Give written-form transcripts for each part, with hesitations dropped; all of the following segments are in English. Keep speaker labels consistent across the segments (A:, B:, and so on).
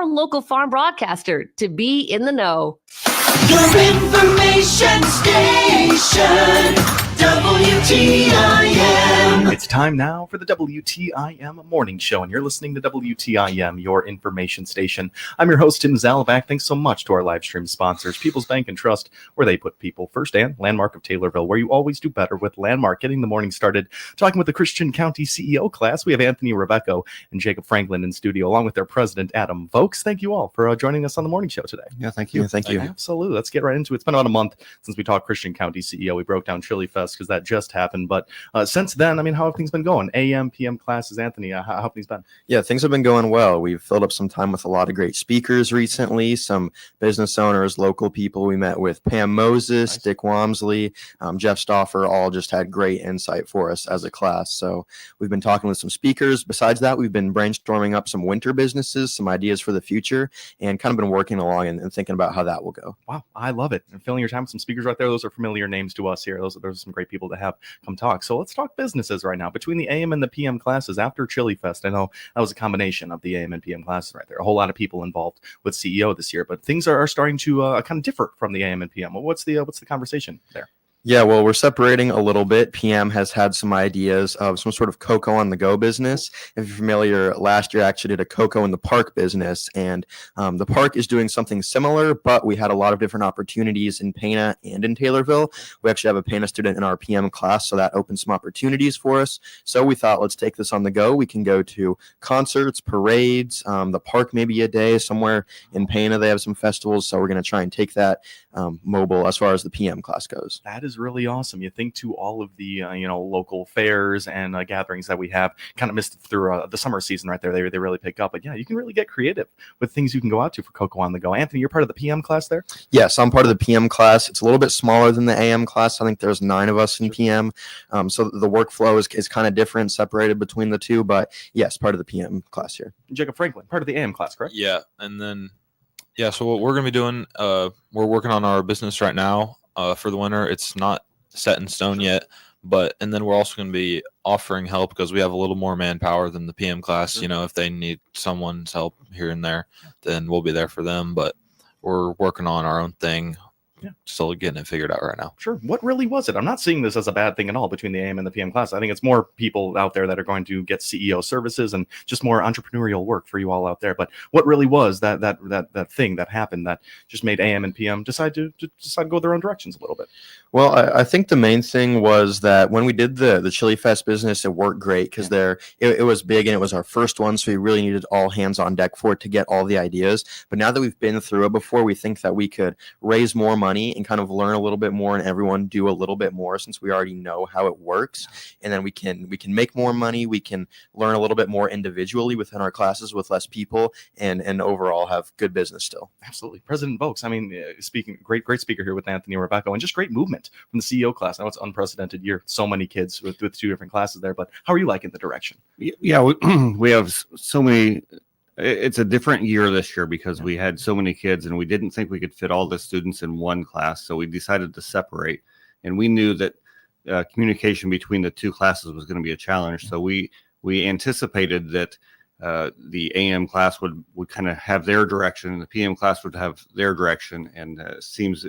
A: your local farm broadcaster to be in the know.
B: Your information station, WTIM.
C: It's time now for the WTIM Morning Show, and you're listening to WTIM, your information station. I'm your host, Tim Zalabak. Thanks so much to our live stream sponsors, People's Bank and Trust, where they put people first, and Landmark of Taylorville, where you always do better with Landmark. Getting the morning started, talking with the Christian County CEO class. We have Anthony Rebecco and Jacob Franklin in studio, along with their president, Adam Vokes. Thank you all for joining us on the morning show today.
D: Yeah, thank you.
C: Thank you. Absolutely. Let's get right into it. It's been about a month since we talked Christian County CEO. We broke down Chili Fest because that just happened. But since then, I mean, how have things been going? AM, PM classes, Anthony, how have things been?
D: Yeah, things have been going well. We've filled up some time with a lot of great speakers recently, some business owners, local people. We met with Pam Moses, nice. Dick Wamsley, Jeff Stauffer, all just had great insight for us as a class. So we've been talking with some speakers. Besides that, we've been brainstorming up some winter businesses, some ideas for the future, and kind of been working along and thinking about how that will go.
C: Wow, I love it. And filling your time with some speakers right there. Those are familiar names to us here. Those are some great people to have come talk. So let's talk businesses right now. Between the AM and the PM classes after Chili Fest, I know that was a combination of the AM and PM classes right there. A whole lot of people involved with CEO this year, but things are starting to kind of differ from the AM and PM. What's the conversation there?
D: Yeah, well, we're separating a little bit. PM has had some ideas of some sort of cocoa on the go business. If you're familiar, last year I actually did a cocoa in the park business, and the park is doing something similar, but we had a lot of different opportunities in Pana and in Taylorville. We actually have a Pana student in our PM class, so that opened some opportunities for us. So we thought, let's take this on the go. We can go to concerts, parades, the park maybe a day. Somewhere in Pana they have some festivals, so we're going to try and take that mobile as far as the PM class goes.
C: That is really awesome. You think to all of the local fairs and gatherings that we have, kind of missed through the summer season right there. They really pick up, but yeah, you can really get creative with things you can go out to for Cocoa on the Go. Anthony, you're part of the PM class there?
D: Yes, I'm part of the PM class. It's a little bit smaller than the AM class. I think there's 9 of us in PM, so the workflow is kind of different, separated between the two, but yes, part of the PM class here.
C: Jacob Franklin, part of the AM class, correct?
E: Yeah, and then so what we're going to be doing, we're working on our business right now. For the winter, it's not set in stone yet, and then we're also going to be offering help because we have a little more manpower than the PM class.
C: Sure.
E: You know, if they need someone's help here and there, then we'll be there for them. But we're working on our own thing. Yeah. Still getting it figured out right now.
C: Sure. What really was it? I'm not seeing this as a bad thing at all between the AM and the PM class. I think it's more people out there that are going to get CEO services and just more entrepreneurial work for you all out there. But what really was that thing that happened that just made AM and PM decide to go their own directions a little bit?
D: Well, I think the main thing was that when we did the Chili Fest business, it worked great because it was big and it was our first one. So we really needed all hands on deck for it to get all the ideas. But now that we've been through it before, we think that we could raise more money and kind of learn a little bit more and everyone do a little bit more since we already know how it works. And then we can make more money. We can learn a little bit more individually within our classes with less people and overall have good business still.
C: Absolutely. President Vokes, I mean, speaking, great speaker here with Anthony Rebecco and just great movement from the CEO class. I know it's an unprecedented year. So many kids with 2 different classes there, but how are you liking the direction?
F: Yeah, we have so many. It's a different year this year because we had so many kids and we didn't think we could fit all the students in one class. So we decided to separate, and we knew that communication between the 2 classes was going to be a challenge. So we anticipated that the AM class would kind of have their direction and the PM class would have their direction. And seems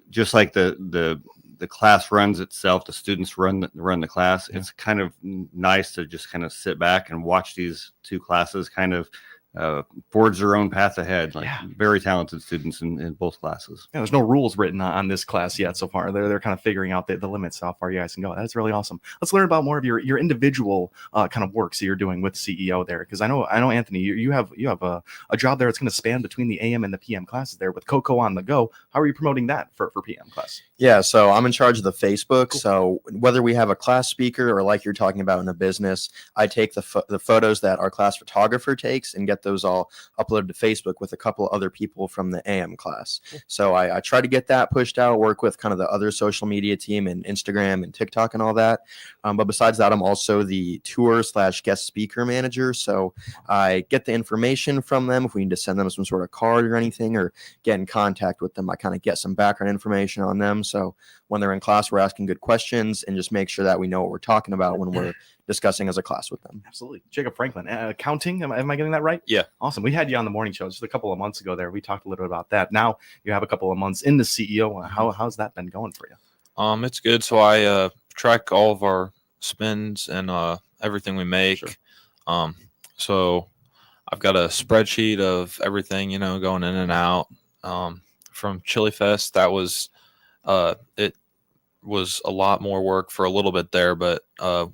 F: just like the class runs itself, the students run the class. Yeah. It's kind of nice to just kind of sit back and watch these 2 classes kind of forge their own path ahead. Very talented students in both classes.
C: Yeah, there's no rules written on this class yet so far. They're kind of figuring out the limits, how far you guys can go. That's really awesome. Let's learn about more of your individual kind of works that you're doing with CEO there, because I know Anthony, you have a job there that's going to span between the AM and the PM classes there with Cocoa on the Go. How are you promoting that for PM class?
D: Yeah, so I'm in charge of the Facebook. Cool. So whether we have a class speaker or like you're talking about in a business, I take the photos that our class photographer takes and get those all uploaded to Facebook with a couple other people from the AM class. Cool. So I try to get that pushed out, work with kind of the other social media team and Instagram and TikTok and all that. But besides that, I'm also the tour/guest speaker manager. So I get the information from them. If we need to send them some sort of card or anything or get in contact with them, I kind of get some background information on them. So when they're in class, we're asking good questions and just make sure that we know what we're talking about when we're discussing as a class with them.
C: Absolutely. Jacob Franklin, accounting. Am I getting that right?
E: Yeah.
C: Awesome. We had you on the morning show just a couple of months ago there. We talked a little bit about that. Now you have a couple of months in the CEO. How's that been going for you?
E: It's good. So I track all of our spends and everything we make.
C: Sure.
E: So I've got a spreadsheet of everything, going in and out. From Chili Fest, that was it was a lot more work for a little bit there, but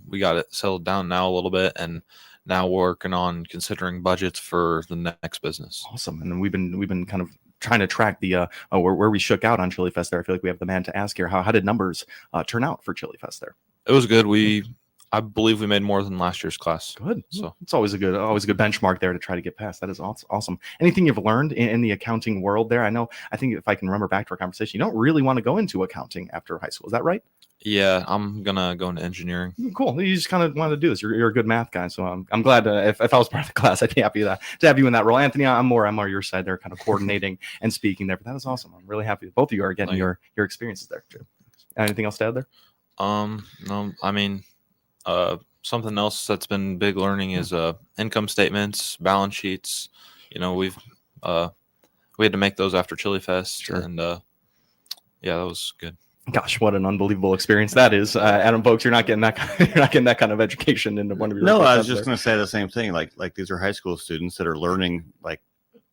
E: we got it settled down now a little bit, and now working on considering budgets for the next business.
C: Awesome. And we've been kind of trying to track the where we shook out on Chili Fest there. I feel like we have the man to ask here. How did numbers turn out for Chili Fest there?
E: It was good. I believe we made more than last year's class.
C: Good.
E: So
C: it's always a good benchmark there to try to get past. That is awesome. Anything you've learned in the accounting world there? I think if I can remember back to our conversation, you don't really want to go into accounting after high school. Is that right?
E: Yeah, I'm gonna go into engineering.
C: Cool. You just kind of wanted to do this. You're a good math guy, so I'm glad. If I was part of the class, I'd be happy to have you in that role. Anthony, I'm more your side there, kind of coordinating and speaking there. But that is awesome. I'm really happy both of you are getting your experiences there. Anything else to add there?
E: No, I mean, something else that's been big learning is income statements, balance sheets. We had to make those after Chili Fest,
C: Sure.
E: and yeah, that was good.
C: Gosh, what an unbelievable experience that is, Adam. Folks, you're not getting that kind of education into one of your.
F: No, I was just going to say the same thing. Like these are high school students that are learning like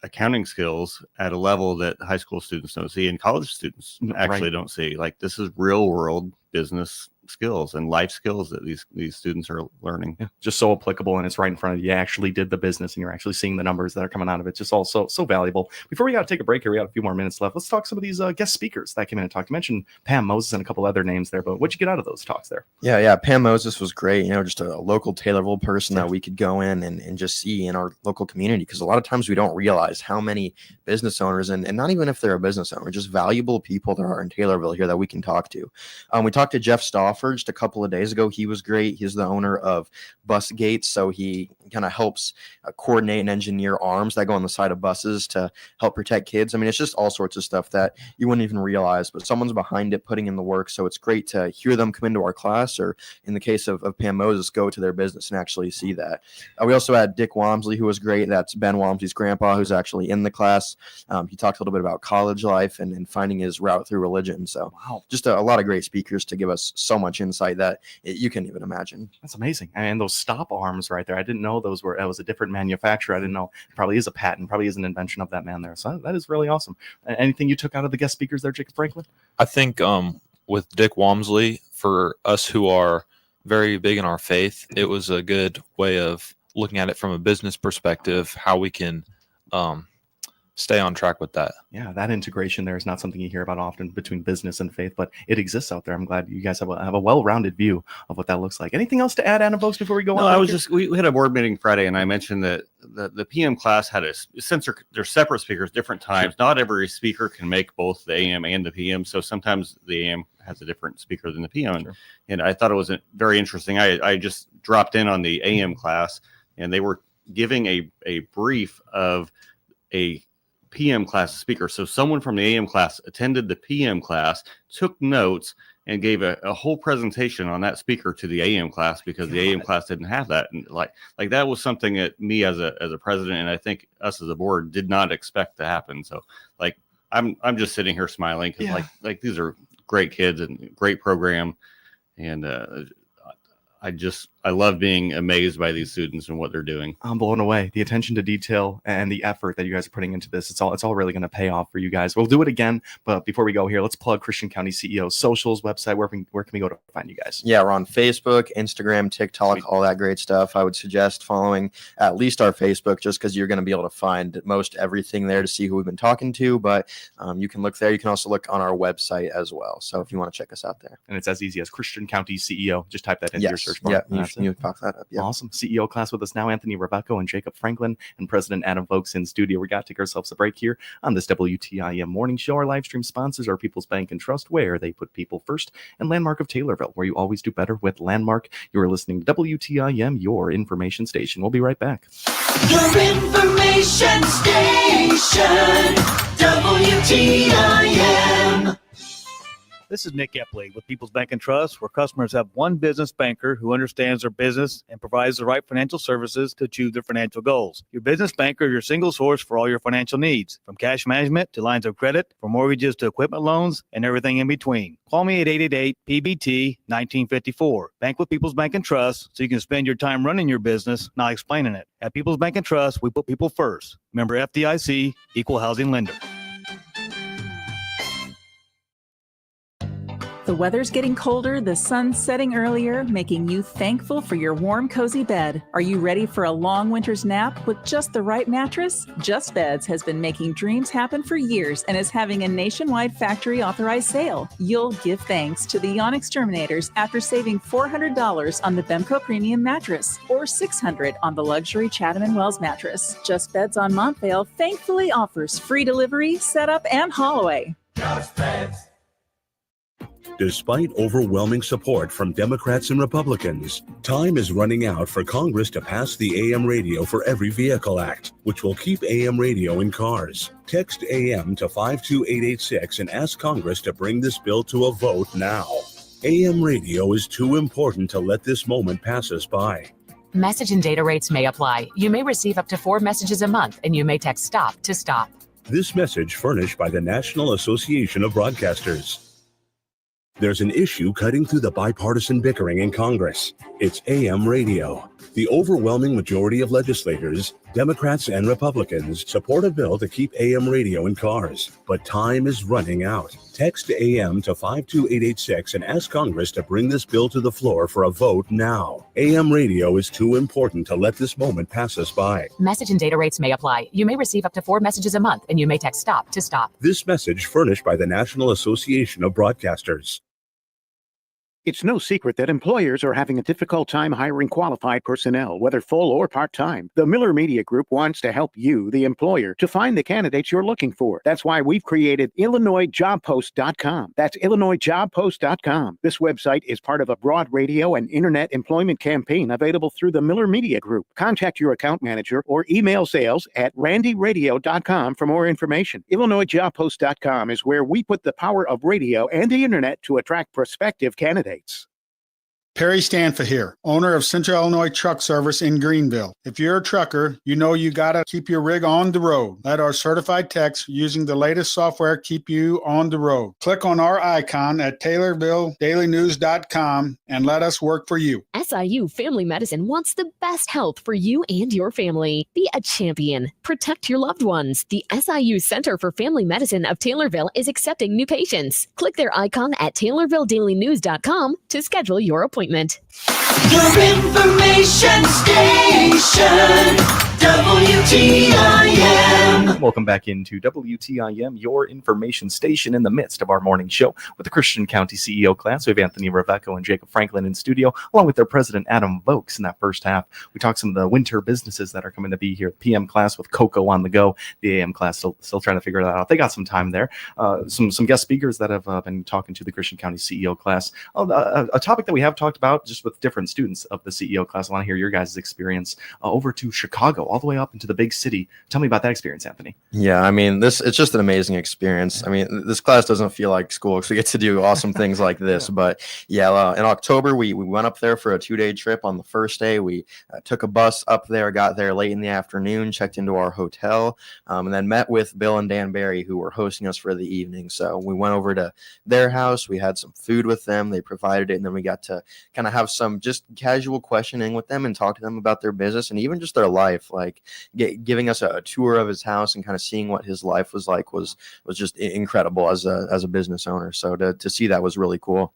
F: accounting skills at a level that high school students don't see and college students actually don't see. Like this is real world business skills and life skills that these students are learning.
C: Yeah, just so applicable, and it's right in front of you. You actually did the business and you're actually seeing the numbers that are coming out of it. Just all so valuable. Before we got to take a break here, we got a few more minutes left. Let's talk some of these guest speakers that came in and talked. You mentioned Pam Moses and a couple other names there, but what'd you get out of those talks there?
D: Yeah. Pam Moses was great. Just a local Taylorville person that we could go in and just see in our local community. Because a lot of times we don't realize how many business owners and not even if they're a business owner, just valuable people there are in Taylorville here that we can talk to. We talked to Jeff Stauffer just a couple of days ago. He was great. He's the owner of Bus Gates, so he kind of helps coordinate and engineer arms that go on the side of buses to help protect kids. I mean, it's just all sorts of stuff that you wouldn't even realize, but someone's behind it putting in the work. So it's great to hear them come into our class, or in the case of Pam Moses, go to their business and actually see that. We also had Dick Walmsley, who was great. That's Ben Walmsley's grandpa, who's actually in the class. He talked a little bit about college life and finding his route through religion. So just a lot of great speakers to give us so much insight that you can't even imagine.
C: That's amazing. And those stop arms right there, I didn't know that was a different manufacturer. I didn't know it probably is a patent, probably is an invention of that man there. So that is really awesome. Anything you took out of the guest speakers there, Jacob Franklin?
E: I think with Dick Walmsley, for us who are very big in our faith, it was a good way of looking at it from a business perspective, how we can stay on track with that.
C: Yeah, that integration there is not something you hear about often between business and faith, but it exists out there. I'm glad you guys have a well-rounded view of what that looks like. Anything else to add, Adam, folks, before we go on?
F: I was just, we had a board meeting Friday, and I mentioned that the PM class had since they're separate speakers, different times. Not every speaker can make both the AM and the PM, so sometimes the AM has a different speaker than the PM.
C: Sure.
F: And I thought it was very interesting. I just dropped in on the AM class, and they were giving a brief of a PM class speaker. So someone from the AM class attended the PM class, took notes, and gave a whole presentation on that speaker to the AM class because the AM class didn't have that. And like that was something that me as a president, and I think us as a board, did not expect to happen. So like I'm just sitting here smiling because like these are great kids and great program, and I love being amazed by these students and what they're doing.
C: I'm blown away. The attention to detail and the effort that you guys are putting into this, it's all really going to pay off for you guys. We'll do it again, but before we go here, let's plug Christian County CEO socials, website. Where can we go to find you guys?
D: Yeah, we're on Facebook, Instagram, TikTok, all that great stuff. I would suggest following at least our Facebook, just because you're going to be able to find most everything there to see who we've been talking to. But you can look there. You can also look on our website as well. So if you want to check us out there.
C: And it's as easy as Christian County CEO. Just type that into your search bar.
D: Yeah, you pop that up. Yeah.
C: Awesome. CEO class with us now, Anthony Rebecco and Jacob Franklin, and President Adam Vokes in studio. We got to take ourselves a break here on this WTIM morning show. Our live stream sponsors are People's Bank and Trust, where they put people first, and Landmark of Taylorville, where you always do better with Landmark. You are listening to WTIM, your information station. We'll be right back.
B: Your information station, WTIM.
G: This is Nick Epley with People's Bank and Trust, where customers have one business banker who understands their business and provides the right financial services to achieve their financial goals. Your business banker is your single source for all your financial needs, from cash management to lines of credit, from mortgages to equipment loans, and everything in between. Call me at 888-PBT-1954. Bank with People's Bank and Trust so you can spend your time running your business, not explaining it. At People's Bank and Trust, we put people first. Member FDIC, Equal Housing Lender.
H: The weather's getting colder, the sun's setting earlier, making you thankful for your warm, cozy bed. Are you ready for a long winter's nap with just the right mattress? Just Beds has been making dreams happen for years and is having a nationwide factory authorized sale. You'll give thanks to the Yawn Exterminators after saving $400 on the Bemco Premium mattress or $600 on the luxury Chatham & Wells mattress. Just Beds on Montvale thankfully offers free delivery, setup, and haul away.
B: Just Beds.
I: Despite overwhelming support from Democrats and Republicans, time is running out for Congress to pass the AM Radio for Every Vehicle Act, which will keep AM radio in cars. Text AM to 52886 and ask Congress to bring this bill to a vote now. AM radio is too important to let this moment pass us by.
J: Message and data rates may apply. You may receive up to 4 messages a month, and you may text STOP to stop.
I: This message furnished by the National Association of Broadcasters. There's an issue cutting through the bipartisan bickering in Congress. It's AM radio. The overwhelming majority of legislators, Democrats and Republicans, support a bill to keep AM radio in cars. But time is running out. Text AM to 52886 and ask Congress to bring this bill to the floor for a vote now. AM radio is too important to let this moment pass us by.
J: Message and data rates may apply. You may receive up to 4 messages a month, and you may text STOP to stop.
I: This message furnished by the National Association of Broadcasters.
K: It's no secret that employers are having a difficult time hiring qualified personnel, whether full or part-time. The Miller Media Group wants to help you, the employer, to find the candidates you're looking for. That's why we've created IllinoisJobPost.com. That's IllinoisJobPost.com. This website is part of a broad radio and internet employment campaign available through the Miller Media Group. Contact your account manager or email sales@randyradio.com for more information. IllinoisJobPost.com is where we put the power of radio and the internet to attract prospective candidates.
L: Perry Stanford here, owner of Central Illinois Truck Service in Greenville. If you're a trucker, you know you gotta keep your rig on the road. Let our certified techs using the latest software keep you on the road. Click on our icon at TaylorvilleDailyNews.com and let us work for you.
A: SIU Family Medicine wants the best health for you and your family. Be a champion. Protect your loved ones. The SIU Center for Family Medicine of Taylorville is accepting new patients. Click their icon at TaylorvilleDailyNews.com to schedule your appointment.
B: Your information station, WTIM.
C: Welcome back into WTIM, your information station in the midst of our morning show with the Christian County CEO class. We have Anthony Reveco and Jacob Franklin in studio, along with their president, Adam Vokes. In that first half, we talked some of the winter businesses that are coming to be here. The PM class with Cocoa on the go. The AM class still trying to figure that out. They got some time there. Some guest speakers that have been talking to the Christian County CEO class. A topic that we have talked about just with different students of the CEO class. I want to hear your guys' experience over to Chicago, all the way up into the big city. Tell me about that experience, Anthony.
D: Yeah, I mean, it's just an amazing experience. I mean, this class doesn't feel like school because we get to do awesome things like this. But yeah, in October, we went up there for a 2-day trip. On the first day, we took a bus up there, got there late in the afternoon, checked into our hotel, and then met with Bill and Dan Barry, who were hosting us for the evening. So we went over to their house. We had some food with them. They provided it. And then we got to kind of have some just casual questioning with them and talk to them about their business and even just their life. Like giving us a tour of his house and kind of seeing what his life was like was just incredible as a business owner. So to see that was really cool.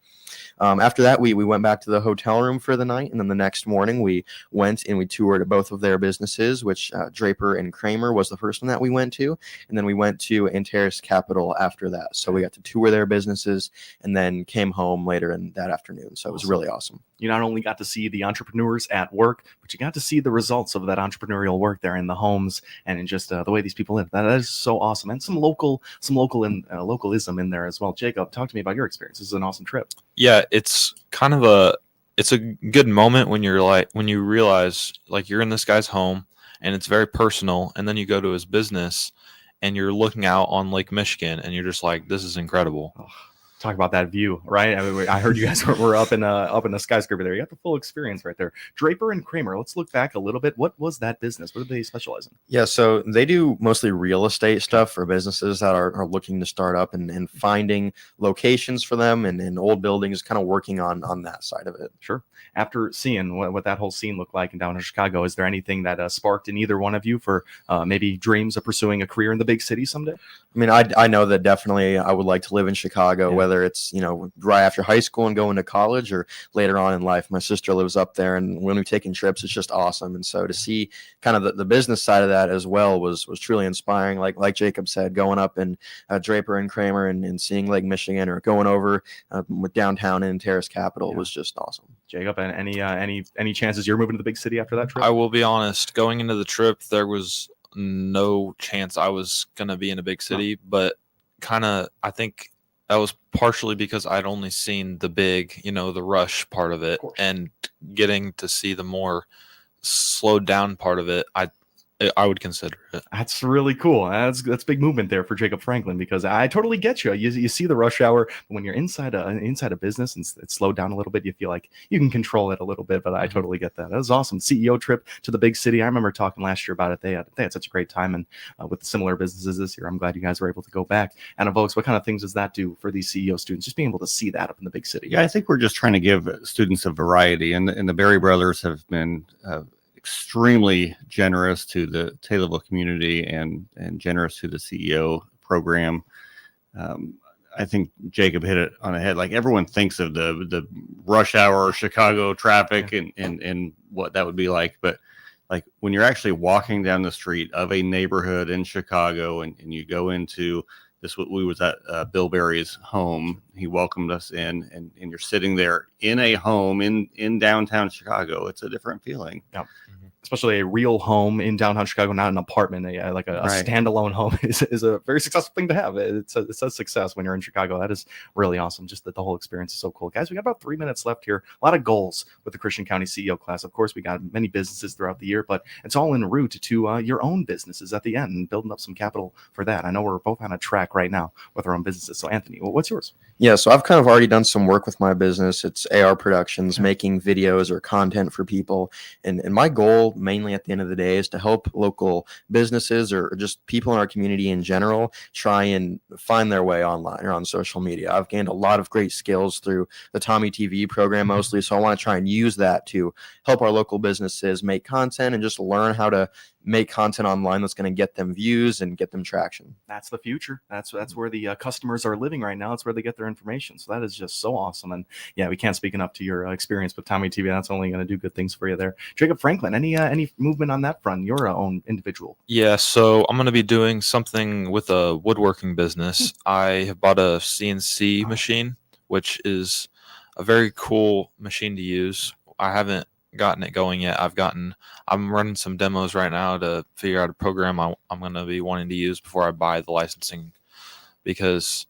D: After that, we went back to the hotel room for the night, and then the next morning we went and we toured both of their businesses, which Draper and Kramer was the first one that we went to, and then we went to Antares Capital after that. So we got to tour their businesses and then came home later in that afternoon. So it was really awesome.
C: You not only got to see the entrepreneurs at work, but you got to see the results of that entrepreneurial work there in the homes and in just the way these people live. That is so awesome, and some localism in there as well. Jacob, talk to me about your experience. This is an awesome trip.
E: Yeah, it's kind of a good moment when you realize like you're in this guy's home and it's very personal, and then you go to his business and you're looking out on Lake Michigan and you're just like, this is incredible.
C: Talk about that view, right? I mean, I heard you guys were up in the skyscraper there. You got the full experience right there. Draper and Kramer. Let's look back a little bit. What was that business? What did they specialize in?
D: Yeah, so they do mostly real estate stuff for businesses that are looking to start up and finding locations for them and old buildings, kind of working on that side of it.
C: Sure. After seeing what that whole scene looked like in downtown Chicago, is there anything that sparked in either one of you for maybe dreams of pursuing a career in the big city someday?
D: I mean, I know that definitely I would like to live in Chicago, whether it's, right after high school and going to college or later on in life. My sister lives up there, and when we've taken trips, it's just awesome. And so to see kind of the business side of that as well was truly inspiring. Like Jacob said, going up in Draper and Kramer and seeing Lake Michigan, or going over with downtown and Terrace Capital was just awesome.
C: Jacob, and any chances you're moving to the big city after that trip?
E: I will be honest, going into the trip, there was no chance I was going to be in a big city, but I think that was partially because I'd only seen the big, the rush part of it, and getting to see the more slowed down part of it, I would consider it.
C: That's really cool. That's big movement there for Jacob Franklin, because I totally get you. You see the rush hour, but when you're inside a business and it's slowed down a little bit, you feel like you can control it a little bit. But I totally get that. That was awesome. CEO trip to the big city. I remember talking last year about it. They had such a great time, and with similar businesses this year, I'm glad you guys were able to go back. And Volks, what kind of things does that do for these CEO students? Just being able to see that up in the big city.
F: Yeah, I think we're just trying to give students a variety, and the Berry brothers have been extremely generous to the Taylorville community and generous to the CEO program. I think Jacob hit it on the head. Like, everyone thinks of the rush hour Chicago traffic and what that would be like, but like when you're actually walking down the street of a neighborhood in Chicago and you go into this, we was at Bill Berry's home. He welcomed us in, and you're sitting there in a home in downtown Chicago. It's a different feeling.
C: Yeah. Especially a real home in downtown Chicago, not an apartment. A standalone home is a very successful thing to have. It's a success when you're in Chicago. That is really awesome. Just that the whole experience is so cool. Guys, we got about 3 minutes left here. A lot of goals with the Christian County CEO class. Of course, we got many businesses throughout the year, but it's all en route to your own businesses at the end and building up some capital for that. I know we're both on a track right now with our own businesses. So, Anthony, what's yours?
D: Yeah, so I've kind of already done some work with my business. It's AR Productions, making videos or content for people. And my goal mainly at the end of the day is to help local businesses or just people in our community in general try and find their way online or on social media. I've gained a lot of great skills through the Tommy TV program mostly, so I want to try and use that to help our local businesses make content and just learn how to make content online that's going to get them views and get them traction.
C: That's the future. That's where the customers are living right now. It's where they get their information. So that is just so awesome. And yeah, we can't speak enough to your experience with Tommy TV. That's only going to do good things for you there. Jacob Franklin, any movement on that front? Your own individual.
E: Yeah, so I'm going to be doing something with a woodworking business. I have bought a CNC machine, which is a very cool machine to use. I haven't gotten it going yet. I'm running some demos right now to figure out a program I'm going to be wanting to use before I buy the licensing, because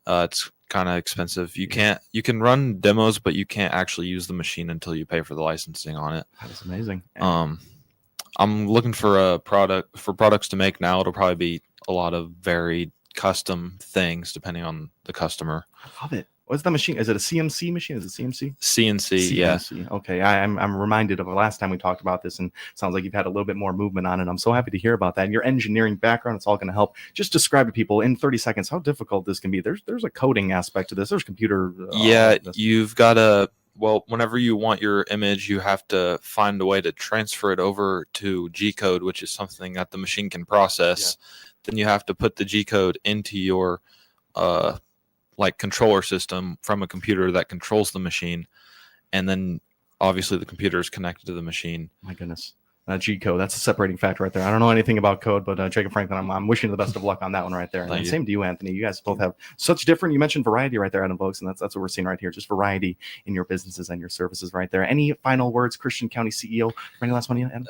E: it's kind of expensive. You can run demos, but you can't actually use the machine until you pay for the licensing on it.
C: That's amazing.
E: I'm looking for products to make now. It'll probably be a lot of varied custom things depending on the customer.
C: I love it. What's the machine? Is it a CMC machine? Is it CMC?
E: CNC, yeah.
C: Okay, I'm reminded of the last time we talked about this, and it sounds like you've had a little bit more movement on it. I'm so happy to hear about that. And your engineering background, it's all going to help. Just describe to people in 30 seconds how difficult this can be. There's a coding aspect to this. There's computer.
E: You've got to. Well, whenever you want your image, you have to find a way to transfer it over to G-code, which is something that the machine can process. Yeah. Then you have to put the G-code into your controller system from a computer that controls the machine, and then obviously the computer is connected to the machine.
C: My goodness. G-code, that's a separating factor right there. I don't know anything about code, but Jacob Franklin, I'm wishing you the best of luck on that one right there. And same to you, Anthony. You guys both have such different, you mentioned variety right there, Adam Volks, and that's what we're seeing right here, just variety in your businesses and your services right there. Any final words, Christian County CEO? Any last one, Adam?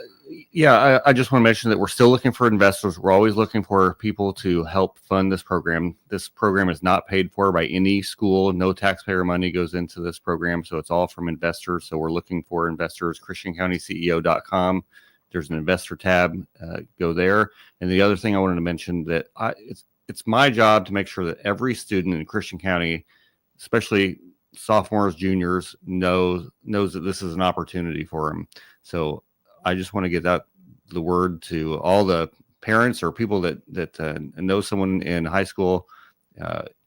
F: Yeah, I just want to mention that we're still looking for investors. We're always looking for people to help fund this program. This program is not paid for by any school. No taxpayer money goes into this program, so it's all from investors. So we're looking for investors, christiancountyczeo.com. There's an investor tab. Go there. And the other thing I wanted to mention that it's my job to make sure that every student in Christian County especially sophomores, juniors, knows that this is an opportunity for them. So I just want to get out the word to all the parents or people that know someone in high school,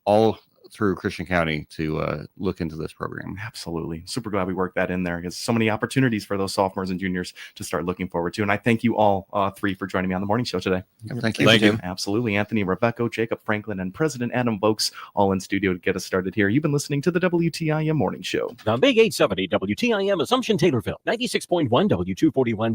F: all through Christian County, to look into this program.
C: Absolutely. Super glad we worked that in there, because so many opportunities for those sophomores and juniors to start looking forward to. And I thank you all three for joining me on the morning show today.
F: Thank you.
E: Thank you.
C: Absolutely. Anthony, Rebecca, Jacob Franklin, and President Adam Vokes all in studio to get us started here. You've been listening to the WTIM Morning Show.
M: The Big 870 WTIM Assumption Taylorville, 96.1 W241.